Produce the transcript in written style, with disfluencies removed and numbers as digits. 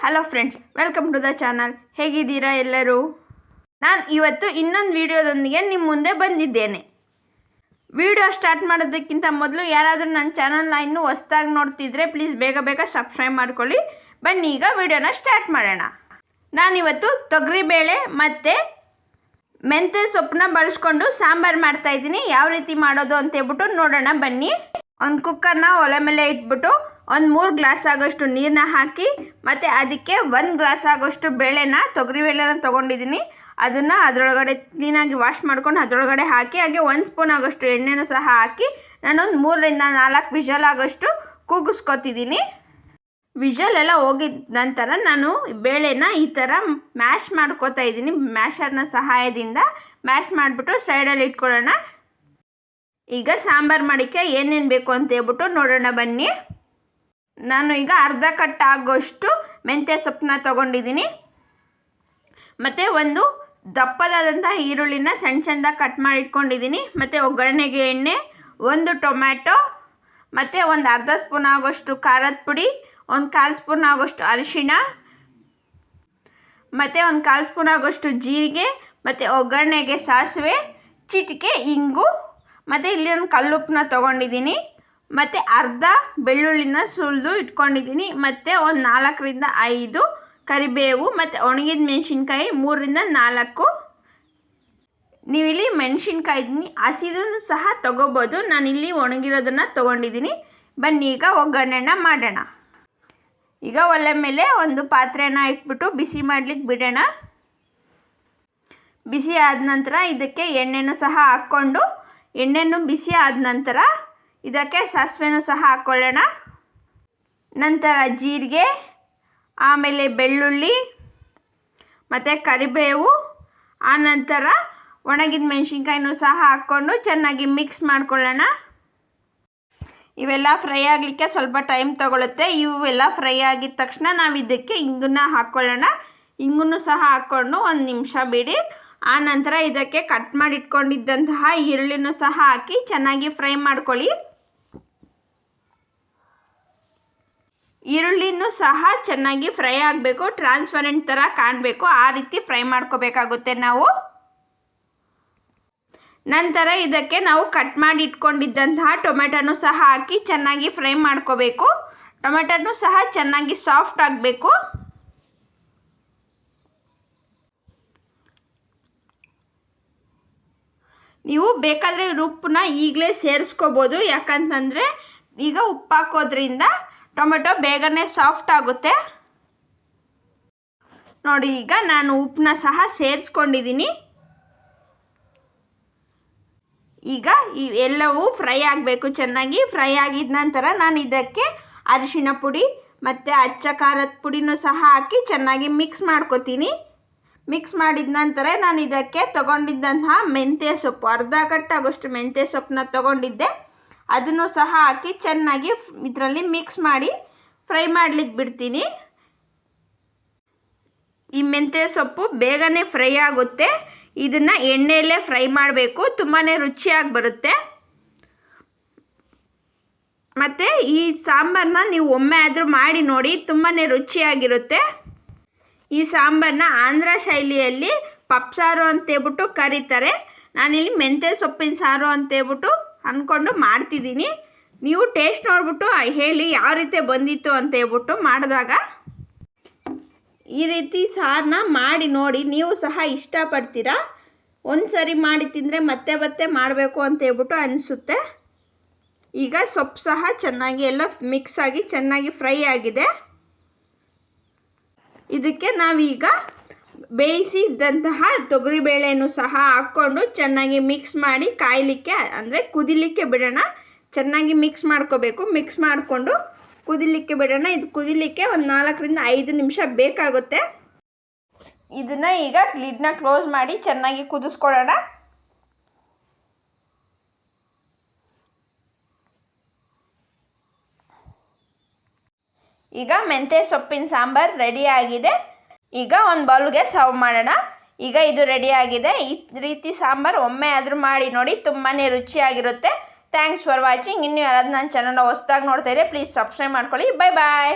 Hello friends, welcome to the channel. ಹೇಗಿದ್ದೀರಾ ಎಲ್ಲರೂ? ನಾನು ಇವತ್ತು ಇನ್ನೊಂದು ವಿಡಿಯೋದೊಂದಿಗೆ ನಿಮ್ಮ ಮುಂದೆ ಬಂದಿದ್ದೇನೆ. ವಿಡಿಯೋ ಸ್ಟಾರ್ಟ್ ಮಾಡೋದಕ್ಕಿಂತ ಮೊದಲು ಯಾರಾದರೂ ನನ್ನ ಚಾನಲ್ನ ಇನ್ನೂ ಹೊಸದಾಗಿ ನೋಡ್ತಿದ್ರೆ ಪ್ಲೀಸ್ ಬೇಗ ಸಬ್ಸ್ಕ್ರೈಬ್ ಮಾಡ್ಕೊಳ್ಳಿ. ಬನ್ನಿ ಈಗ ವಿಡಿಯೋನ ಸ್ಟಾರ್ಟ್ ಮಾಡೋಣ. ನಾನಿವತ್ತು ತೊಗರಿಬೇಳೆ ಮತ್ತು ಮೆಂತ್ಯ ಸೊಪ್ಪನ್ನ ಬಳಸ್ಕೊಂಡು ಸಾಂಬಾರು ಮಾಡ್ತಾಯಿದ್ದೀನಿ. ಯಾವ ರೀತಿ ಮಾಡೋದು ಅಂತ ಹೇಳ್ಬಿಟ್ಟು ನೋಡೋಣ ಬನ್ನಿ. ಒಂದು ಕುಕ್ಕರ್ನ ಒಲೆ ಮೇಲೆ ಇಟ್ಬಿಟ್ಟು ಒಂದು 3 ಗ್ಲಾಸ್ ಆಗೋಷ್ಟು ನೀರನ್ನ ಹಾಕಿ ಮತ್ತು ಅದಕ್ಕೆ 1 ಗ್ಲಾಸ್ ಆಗೋಷ್ಟು ತೊಗರಿಬೇಳೆನ ತೊಗೊಂಡಿದ್ದೀನಿ. ಅದನ್ನು ಅದರೊಳಗಡೆ ಕ್ಲೀನಾಗಿ ವಾಶ್ ಮಾಡ್ಕೊಂಡು ಅದರೊಳಗಡೆ ಹಾಕಿ ಹಾಗೆ 1 ಸ್ಪೂನ್ ಆಗೋಷ್ಟು ಎಣ್ಣೆನೂ ಸಹ ಹಾಕಿ ನಾನೊಂದು 3 ರಿಂದ 4 ವಿಷಲ್ ಆಗೋಷ್ಟು ಕೂಗಿಸ್ಕೊತಿದ್ದೀನಿ. ವಿಷಲ್ ಎಲ್ಲ ಹೋಗಿದ ನಂತರ ನಾನು ಬೇಳೆನ ಈ ಥರ ಮ್ಯಾಶ್ ಮಾಡ್ಕೋತಾ ಇದ್ದೀನಿ. ಮ್ಯಾಶರ್ನ ಸಹಾಯದಿಂದ ಮ್ಯಾಶ್ ಮಾಡಿಬಿಟ್ಟು ಸೈಡಲ್ಲಿ ಇಟ್ಕೊಳ್ಳೋಣ. ಈಗ ಸಾಂಬಾರು ಮಾಡೋಕ್ಕೆ ಏನೇನು ಬೇಕು ಅಂತ ಹೇಳ್ಬಿಟ್ಟು ನೋಡೋಣ ಬನ್ನಿ. ನಾನು ಈಗ ಅರ್ಧ ಕಟ್ ಆಗೋಷ್ಟು ಮೆಂತ್ಯ ಸೊಪ್ಪನ್ನ ತೊಗೊಂಡಿದ್ದೀನಿ. ಮತ್ತು ಒಂದು ದಪ್ಪದಾದಂಥ ಈರುಳ್ಳಿನ ಸಣ್ಣದಾಗಿ ಕಟ್ ಮಾಡಿ ಇಟ್ಕೊಂಡಿದ್ದೀನಿ. ಮತ್ತು ಒಗ್ಗರಣೆಗೆ ಎಣ್ಣೆ, 1 ಟೊಮ್ಯಾಟೊ, ಮತ್ತು ಒಂದು ಅರ್ಧ ಸ್ಪೂನ್ ಆಗೋಷ್ಟು ಖಾರದ ಪುಡಿ, ಒಂದು 1/4 ಸ್ಪೂನ್ ಆಗೋಷ್ಟು ಅರಿಶಿಣ, ಮತ್ತು ಒಂದು 1/4 ಸ್ಪೂನ್ ಆಗೋಷ್ಟು ಜೀರಿಗೆ, ಮತ್ತು ಒಗ್ಗರಣೆಗೆ ಸಾಸಿವೆ, ಚಿಟಿಕೆ ಇಂಗು, ಮತ್ತು ಇಲ್ಲಿ ಒಂದು ಕಲ್ಲುಪ್ಪನ್ನ ತೊಗೊಂಡಿದ್ದೀನಿ. ಮತ್ತು ಅರ್ಧ ಬೆಳ್ಳುಳ್ಳಿನ ಸುಲಿದು ಇಟ್ಕೊಂಡಿದ್ದೀನಿ. ಮತ್ತು ಒಂದು 4 ರಿಂದ 5 ಕರಿಬೇವು, ಮತ್ತು ಒಣಗಿದ ಮೆಣಸಿನ್ಕಾಯಿ 3 ರಿಂದ 4. ನೀವಿಲ್ಲಿ ಮೆಣಸಿನ್ಕಾಯಿ ಹಸಿದೂ ಸಹ ತೊಗೋಬೋದು. ನಾನಿಲ್ಲಿ ಒಣಗಿರೋದನ್ನು ತೊಗೊಂಡಿದ್ದೀನಿ. ಬನ್ನಿ ಈಗ ಒಗ್ಗರಣೆನ ಮಾಡೋಣ. ಈಗ ಒಲೆ ಮೇಲೆ ಒಂದು ಪಾತ್ರೆನ ಇಟ್ಬಿಟ್ಟು ಬಿಸಿ ಮಾಡ್ಲಿಕ್ಕೆ ಬಿಡೋಣ. ಬಿಸಿ ಆದ ನಂತರ ಇದಕ್ಕೆ ಎಣ್ಣೆನೂ ಸಹ ಹಾಕ್ಕೊಂಡು ಎಣ್ಣೆನೂ ಬಿಸಿ ಆದ ನಂತರ ಇದಕ್ಕೆ ಸಾಸಿವೆನೂ ಸಹ ಹಾಕ್ಕೊಳ್ಳೋಣ. ನಂತರ ಜೀರಿಗೆ, ಆಮೇಲೆ ಬೆಳ್ಳುಳ್ಳಿ ಮತ್ತು ಕರಿಬೇವು, ಆನಂತರ ಒಣಗಿದ ಮೆಣಸಿನ್ಕಾಯಿನೂ ಸಹ ಹಾಕ್ಕೊಂಡು ಚೆನ್ನಾಗಿ ಮಿಕ್ಸ್ ಮಾಡ್ಕೊಳ್ಳೋಣ. ಇವೆಲ್ಲ ಫ್ರೈ ಆಗಲಿಕ್ಕೆ ಸ್ವಲ್ಪ ಟೈಮ್ ತಗೊಳುತ್ತೆ. ಇವೆಲ್ಲ ಫ್ರೈ ಆಗಿದ ತಕ್ಷಣ ನಾವು ಇದಕ್ಕೆ ಇಂಗನ್ನ ಹಾಕ್ಕೊಳ್ಳೋಣ. ಇಂಗನ್ನು ಸಹ ಹಾಕ್ಕೊಂಡು 1 ನಿಮಿಷ ಬಿಡಿ. ಆನಂತರ ಇದಕ್ಕೆ ಕಟ್ ಮಾಡಿ ಇಟ್ಕೊಂಡಿದ್ದಂತಹ ಈರುಳ್ಳಿನೂ ಸಹ ಹಾಕಿ ಚೆನ್ನಾಗಿ ಫ್ರೈ ಮಾಡ್ಕೊಳ್ಳಿ. ಈರುಳ್ಳಿನೂ ಸಹ ಚೆನ್ನಾಗಿ ಫ್ರೈ ಆಗಬೇಕು, ಟ್ರಾನ್ಸ್ಪರೆಂಟ್ ಥರ ಕಾಣಬೇಕು. ಆ ರೀತಿ ಫ್ರೈ ಮಾಡ್ಕೋಬೇಕಾಗುತ್ತೆ ನಾವು. ನಂತರ ಇದಕ್ಕೆ ನಾವು ಕಟ್ ಮಾಡಿ ಇಟ್ಕೊಂಡಿದ್ದಂತಹ ಟೊಮೆಟೊನೂ ಸಹ ಹಾಕಿ ಚೆನ್ನಾಗಿ ಫ್ರೈ ಮಾಡ್ಕೋಬೇಕು. ಟೊಮೆಟೊನೂ ಸಹ ಚೆನ್ನಾಗಿ ಸಾಫ್ಟ್ ಆಗಬೇಕು. ನೀವು ಬೇಕಾದರೆ ಉಪ್ಪನ್ನ ಈಗಲೇ ಸೇರಿಸ್ಕೋಬೋದು. ಯಾಕಂತಂದರೆ ಈಗ ಉಪ್ಪು ಹಾಕೋದ್ರಿಂದ ಟೊಮೆಟೊ ಬೇಗನೆ ಸಾಫ್ಟ್ ಆಗುತ್ತೆ. ನೋಡಿ, ಈಗ ನಾನು ಉಪ್ಪನ್ನ ಸಹ ಸೇರಿಸ್ಕೊಂಡಿದ್ದೀನಿ. ಈಗ ಎಲ್ಲವೂ ಫ್ರೈ ಆಗಬೇಕು. ಚೆನ್ನಾಗಿ ಫ್ರೈ ಆಗಿದ ನಂತರ ನಾನು ಇದಕ್ಕೆ ಅರಿಶಿಣ ಪುಡಿ ಮತ್ತು ಅಚ್ಚ ಖಾರದ ಪುಡಿನೂ ಸಹ ಹಾಕಿ ಚೆನ್ನಾಗಿ ಮಿಕ್ಸ್ ಮಾಡ್ಕೊತೀನಿ. ಮಿಕ್ಸ್ ಮಾಡಿದ ನಂತರ ನಾನು ಇದಕ್ಕೆ ತೊಗೊಂಡಿದ್ದಂತಹ ಮೆಂತ್ಯ ಸೊಪ್ಪು, ಅರ್ಧ ಕಟ್ಟಾಗೋಷ್ಟು ಮೆಂತ್ಯ ಸೊಪ್ಪನ್ನ ತೊಗೊಂಡಿದ್ದೆ, ಅದನ್ನು ಸಹ ಹಾಕಿ ಚೆನ್ನಾಗಿ ಇದರಲ್ಲಿ ಮಿಕ್ಸ್ ಮಾಡಿ ಫ್ರೈ ಮಾಡ್ಲಿಕ್ಕೆ ಬಿಡ್ತೀನಿ. ಈ ಮೆಂತ್ಯ ಸೊಪ್ಪು ಬೇಗನೆ ಫ್ರೈ ಆಗುತ್ತೆ. ಇದನ್ನು ಎಣ್ಣೆಯಲ್ಲೇ ಫ್ರೈ ಮಾಡಬೇಕು, ತುಂಬಾ ರುಚಿಯಾಗಿ ಬರುತ್ತೆ. ಮತ್ತು ಈ ಸಾಂಬಾರನ್ನ ನೀವು ಒಮ್ಮೆ ಆದರೂ ಮಾಡಿ ನೋಡಿ, ತುಂಬಾ ರುಚಿಯಾಗಿರುತ್ತೆ. ಈ ಸಾಂಬಾರನ್ನ ಆಂಧ್ರ ಶೈಲಿಯಲ್ಲಿ ಪಪ್ಸಾರು ಅಂತೇಳ್ಬಿಟ್ಟು ಕರೀತಾರೆ. ನಾನಿಲ್ಲಿ ಮೆಂತ್ಯ ಸೊಪ್ಪಿನ ಸಾರು ಅಂತೇಳ್ಬಿಟ್ಟು ಅಂದ್ಕೊಂಡು ಮಾಡ್ತಿದ್ದೀನಿ. ನೀವು ಟೇಸ್ಟ್ ನೋಡ್ಬಿಟ್ಟು ಹೇಳಿ ಯಾವ ರೀತಿ ಬಂದಿತ್ತು ಅಂತೇಳ್ಬಿಟ್ಟು ಮಾಡಿದಾಗ. ಈ ರೀತಿ ಸಾರನ್ನ ಮಾಡಿ ನೋಡಿ, ನೀವು ಸಹ ಇಷ್ಟಪಡ್ತೀರಾ. ಒಂದು ಸರಿ ಮಾಡಿ ತಿಂದರೆ ಮತ್ತೆ ಮಾಡಬೇಕು ಅಂತೇಳ್ಬಿಟ್ಟು ಅನಿಸುತ್ತೆ. ಈಗ ಸೊಪ್ಪು ಸಹ ಚೆನ್ನಾಗಿ ಎಲ್ಲ ಮಿಕ್ಸ್ ಆಗಿ ಚೆನ್ನಾಗಿ ಫ್ರೈ ಆಗಿದೆ. ಇದಕ್ಕೆ ನಾವೀಗ ಬೇಯಿಸಿದಂತಹ ತೊಗರಿಬೇಳೆನೂ ಸಹ ಹಾಕ್ಕೊಂಡು ಚೆನ್ನಾಗಿ ಮಿಕ್ಸ್ ಮಾಡಿ ಕಾಯಲಿಕ್ಕೆ ಅಂದರೆ ಕುದಿಲಿಕ್ಕೆ ಬಿಡೋಣ. ಚೆನ್ನಾಗಿ ಮಿಕ್ಸ್ ಮಾಡ್ಕೋಬೇಕು. ಮಿಕ್ಸ್ ಮಾಡಿಕೊಂಡು ಕುದಿಲಿಕ್ಕೆ ಬಿಡೋಣ. ಇದು ಕುದಿಲಿಕ್ಕೆ ಒಂದು 4 ರಿಂದ 5 ನಿಮಿಷ ಬೇಕಾಗುತ್ತೆ. ಇದನ್ನು ಈಗ ಲಿಡ್ನ ಕ್ಲೋಸ್ ಮಾಡಿ ಚೆನ್ನಾಗಿ ಕುದಿಸ್ಕೊಳ್ಳೋಣ. ಈಗ ಮೆಂತ್ಯ ಸೊಪ್ಪಿನ ಸಾಂಬಾರು ರೆಡಿ ಆಗಿದೆ. ಈಗ ಒಂದು ಬೌಲ್ಗೆ ಸರ್ವ್ ಮಾಡೋಣ. ಈಗ ಇದು ರೆಡಿ ಆಗಿದೆ. ಈ ರೀತಿ ಸಾಂಬಾರು ಒಮ್ಮೆ ಆದರೂ ಮಾಡಿ ನೋಡಿ, ತುಂಬಾ ರುಚಿಯಾಗಿರುತ್ತೆ. Thanks for watching. ಇನ್ನೂ ಯಾರಾದರೂ ನನ್ನ ಚಾನಲ್ನ ಹೊಸದಾಗಿ ನೋಡ್ತಾ ಇದ್ದರೆ ಪ್ಲೀಸ್ ಸಬ್ಸ್ಕ್ರೈಬ್ ಮಾಡ್ಕೊಳ್ಳಿ. ಬಾಯ್.